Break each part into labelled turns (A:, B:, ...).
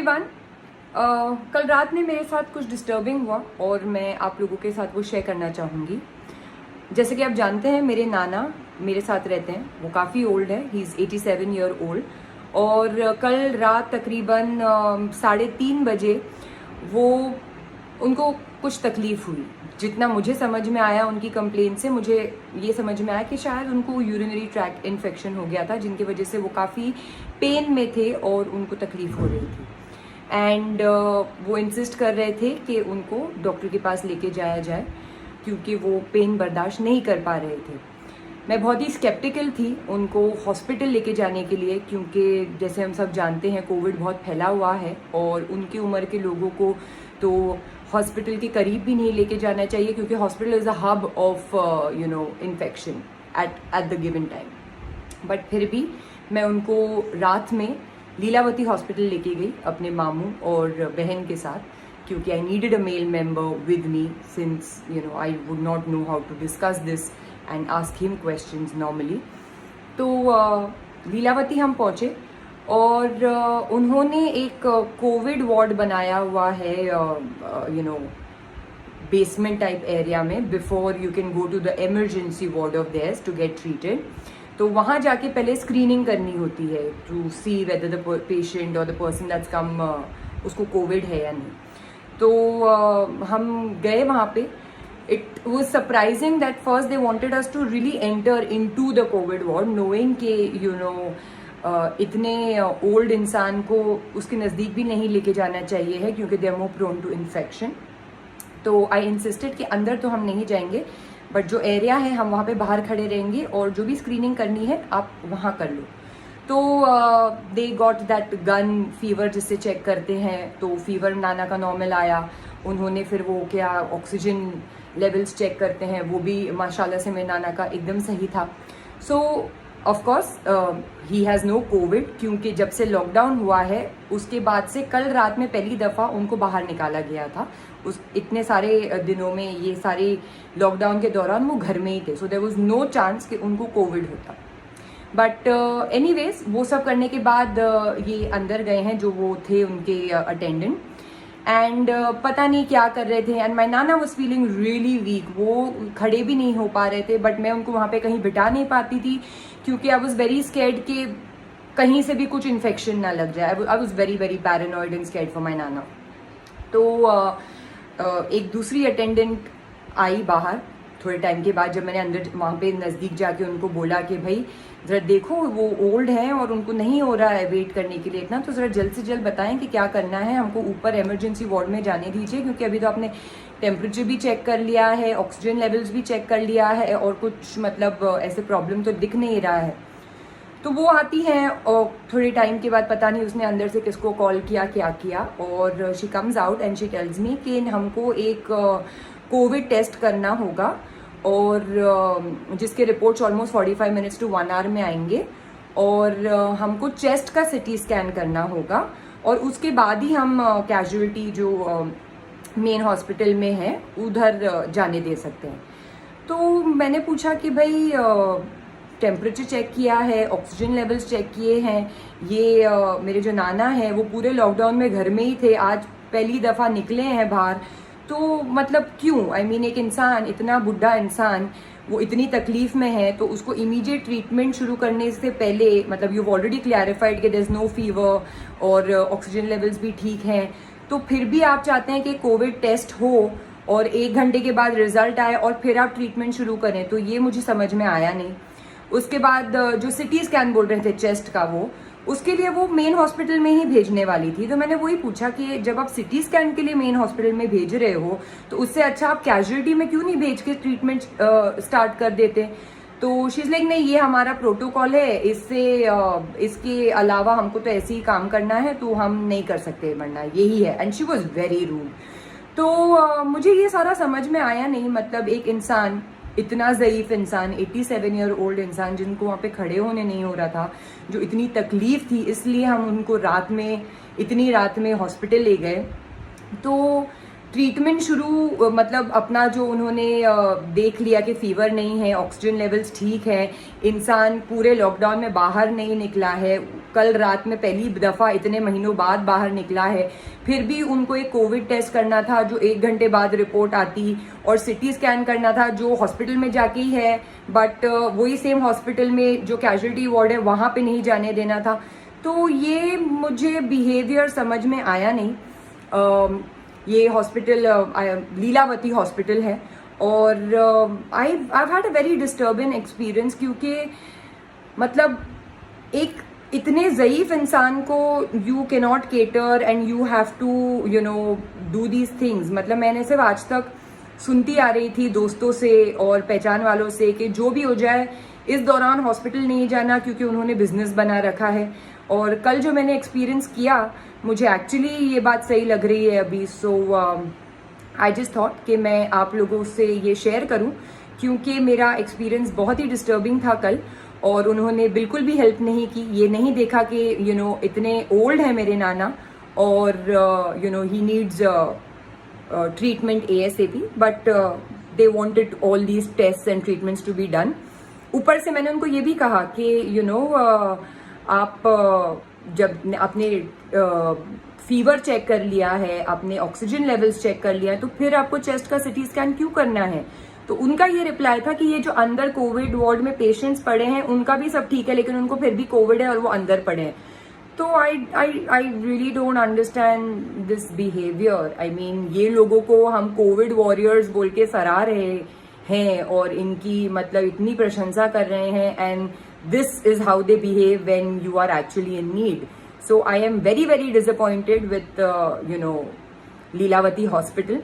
A: Everyone. कल रात में मेरे साथ कुछ डिस्टर्बिंग हुआ और मैं आप लोगों के साथ वो शेयर करना चाहूँगी। जैसे कि आप जानते हैं मेरे नाना मेरे साथ रहते हैं, वो काफ़ी ओल्ड है, ही इज़ 87 ईयर ओल्ड। और कल रात तकरीबन 3:30 बजे वो उनको कुछ तकलीफ़ हुई। जितना मुझे समझ में आया उनकी कंप्लेंट से, मुझे ये समझ में आया कि शायद उनको यूरिनरी ट्रैक्ट इन्फेक्शन हो गया था, जिनकी वजह से वो काफ़ी पेन में थे और उनको तकलीफ़ हो रही थी। एंड वो इंसिस्ट कर रहे थे कि उनको डॉक्टर के पास लेके जाया जाए क्योंकि वो पेन बर्दाश्त नहीं कर पा रहे थे। मैं बहुत ही स्केप्टिकल थी उनको हॉस्पिटल लेके जाने के लिए, क्योंकि जैसे हम सब जानते हैं कोविड बहुत फैला हुआ है और उनकी उम्र के लोगों को तो हॉस्पिटल के करीब भी नहीं लेके जाना चाहिए, क्योंकि hospital is a hub of infection at the given time. But फिर भी मैं उनको रात में लीलावती हॉस्पिटल लेके गई अपने मामू और बहन के साथ, क्योंकि I needed a male member with me since I would not know how to discuss this and ask him questions normally. तो लीलावती हम पहुँचे और उन्होंने एक कोविड वार्ड बनाया हुआ है बेसमेंट टाइप एरिया में, before you can go to the emergency ward of there's to get treated. तो वहाँ जाके पहले स्क्रीनिंग करनी होती है to see whether the patient और द पर्सन दैट्स कम उसको कोविड है या नहीं। तो हम गए वहाँ पे। It was surprising that first they wanted us to really enter into the COVID ward, knowing के इतने ओल्ड इंसान को उसके नज़दीक भी नहीं लेके जाना चाहिए है क्योंकि they are more prone to infection. तो आई इंसिस्टेड कि अंदर तो हम नहीं जाएंगे, बट जो एरिया है हम वहाँ पे बाहर खड़े रहेंगे और जो भी स्क्रीनिंग करनी है आप वहाँ कर लो। तो they got that gun fever जिससे चेक करते हैं, तो फीवर नाना का नॉर्मल आया। उन्होंने फिर वो क्या ऑक्सीजन लेवल्स चेक करते हैं, वो भी माशाल्लाह से मेरे नाना का एकदम सही था। So of course he has no COVID, क्योंकि जब से लॉकडाउन हुआ है उसके बाद से कल रात में पहली दफ़ा उनको बाहर निकाला गया था। उस इतने सारे दिनों में, ये सारे लॉकडाउन के दौरान वो घर में ही थे, so there was no chance कि उनको कोविड होता। बट एनीवेज वो सब करने के बाद ये अंदर गए हैं जो वो थे उनके अटेंडेंट, एंड पता नहीं क्या कर रहे थे। And my Nana was feeling really weak, वो खड़े भी नहीं हो पा रहे थे, बट मैं उनको वहाँ पे कहीं बिठा नहीं पाती थी क्योंकि आई वॉज वेरी स्कैर्ड कि कहीं से भी कुछ इन्फेक्शन ना लग जाए। I was very very paranoid and scared for my नाना। तो एक दूसरी अटेंडेंट आई बाहर थोड़े टाइम के बाद, जब मैंने अंदर वहाँ पे नज़दीक जाके उनको बोला कि भाई ज़रा देखो वो ओल्ड हैं और उनको नहीं हो रहा है वेट करने के लिए इतना, तो ज़रा जल्द से जल्द बताएं कि क्या करना है, हमको ऊपर इमरजेंसी वार्ड में जाने दीजिए, क्योंकि अभी तो आपने टेम्परेचर भी चेक कर लिया है, ऑक्सीजन लेवल्स भी चेक कर लिया है और कुछ मतलब ऐसे प्रॉब्लम तो दिख नहीं रहा है। तो वो आती हैं और थोड़े टाइम के बाद पता नहीं उसने अंदर से किसको कॉल किया क्या किया, और she comes out and she tells me कि हमको एक कोविड टेस्ट करना होगा और जिसके reports almost 45 minutes to 1 hour में आएंगे, और हमको चेस्ट का सिटी स्कैन करना होगा और उसके बाद ही हम कैजुअलिटी जो मेन हॉस्पिटल में है उधर जाने दे सकते हैं। तो मैंने पूछा कि भाई टेम्परेचर चेक किया है, ऑक्सीजन लेवल्स चेक किए हैं, ये मेरे जो नाना हैं वो पूरे लॉकडाउन में घर में ही थे, आज पहली दफ़ा निकले हैं बाहर, तो मतलब क्यों? आई मीन एक इंसान, इतना बुढ़ा इंसान, वो इतनी तकलीफ में है, तो उसको इमीडिएट ट्रीटमेंट शुरू करने से पहले, मतलब यू ऑलरेडी क्लैरिफाइड कि देयर इज नो फीवर और ऑक्सीजन लेवल्स भी ठीक हैं, तो फिर भी आप चाहते हैं कि कोविड टेस्ट हो और 1 घंटे के बाद रिजल्ट आए और फिर आप ट्रीटमेंट शुरू करें, तो ये मुझे समझ में आया नहीं। उसके बाद जो सिटी स्कैन बोल रहे थे चेस्ट का, वो उसके लिए वो मेन हॉस्पिटल में ही भेजने वाली थी। तो मैंने वही पूछा कि जब आप सिटी स्कैन के लिए मेन हॉस्पिटल में भेज रहे हो तो उससे अच्छा आप कैजुअलिटी में क्यों नहीं भेज के ट्रीटमेंट स्टार्ट कर देते। तो शी इज लाइक नहीं, ये हमारा प्रोटोकॉल है, इसके अलावा हमको तो ऐसे ही काम करना है, तो हम नहीं कर सकते, वरना यही है। And she was very rude. तो मुझे ये सारा समझ में आया नहीं, मतलब एक इंसान, इतना ज़ईफ़ इंसान, 87 ईयर ओल्ड इंसान, जिनको वहाँ पे खड़े होने नहीं हो रहा था, जो इतनी तकलीफ़ थी, इसलिए हम उनको इतनी रात में हॉस्पिटल ले गए। तो ट्रीटमेंट शुरू, मतलब अपना जो उन्होंने देख लिया कि फीवर नहीं है, ऑक्सीजन लेवल्स ठीक है, इंसान पूरे लॉकडाउन में बाहर नहीं निकला है, कल रात में पहली दफ़ा इतने महीनों बाद बाहर निकला है, फिर भी उनको एक कोविड टेस्ट करना था जो 1 घंटे बाद रिपोर्ट आती, और सिटी स्कैन करना था जो हॉस्पिटल में जाके ही है, बट वही सेम हॉस्पिटल में जो कैजुअलिटी वार्ड है वहाँ पे नहीं जाने देना था। तो ये मुझे बिहेवियर समझ में आया नहीं। ये हॉस्पिटल लीलावती हॉस्पिटल है, और I had a very disturbing experience, क्योंकि मतलब एक इतने ज़ईफ इंसान को you can not cater and you have to you know do these things. मतलब मैंने सिर्फ आज तक सुनती आ रही थी दोस्तों से और पहचान वालों से कि जो भी हो जाए इस दौरान हॉस्पिटल नहीं जाना, क्योंकि उन्होंने बिजनेस बना रखा है। और कल जो मैंने एक्सपीरियंस किया, मुझे एक्चुअली ये बात सही लग रही है अभी। सो आई जस्ट थॉट कि मैं आप लोगों से ये शेयर करूं, क्योंकि मेरा एक्सपीरियंस बहुत ही डिस्टर्बिंग था कल, और उन्होंने बिल्कुल भी हेल्प नहीं की। ये नहीं देखा कि यू नो इतने ओल्ड है मेरे नाना, और you know he needs treatment ASAP, but they wanted all these test and treatments to be done. ऊपर से मैंने उनको ये भी कहा कि यू नो आप जब आपने फीवर चेक कर लिया है, आपने ऑक्सीजन लेवल्स चेक कर लिया है, तो फिर आपको चेस्ट का सिटी स्कैन क्यों करना है? तो उनका ये रिप्लाई था कि ये जो अंदर कोविड वार्ड में पेशेंट्स पड़े हैं उनका भी सब ठीक है, लेकिन उनको फिर भी कोविड है और वो अंदर पड़े हैं। तो I really don't understand this behaviour. I mean ये लोगों को हम कोविड वॉरियर्स बोल के सराह रहे हैं और इनकी मतलब इतनी प्रशंसा कर रहे हैं, and this is how they behave when you are actually in need. So I am very very disappointed with you know Lilavati hospital.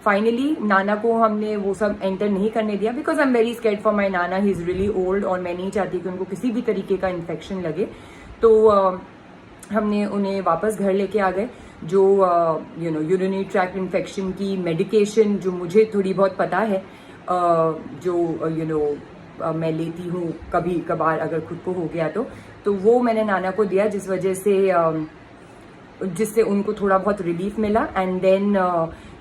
A: Finally नाना को हमने वो सब एंटर नहीं करने दिया, because I am very scared for my nana, he is really old, और मैं नहीं चाहती कि उनको किसी भी तरीके का इन्फेक्शन लगे। तो हमने उन्हें वापस घर लेके आ गए। जो you know urinary tract infection की मेडिकेशन जो मुझे थोड़ी बहुत पता है, जो यू नो मैं लेती हूँ कभी कभार अगर खुद को हो गया तो वो मैंने नाना को दिया, जिस वजह से जिससे उनको थोड़ा बहुत रिलीफ मिला। And then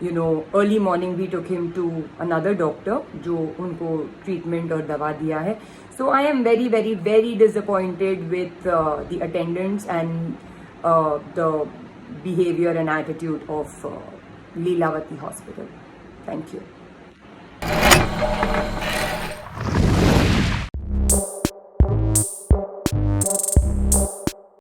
A: you know early morning we took him to another doctor जो उनको ट्रीटमेंट और दवा दिया है। So I am very very very disappointed with the attendants and the behavior and attitude of Leelavati Hospital. Thank you.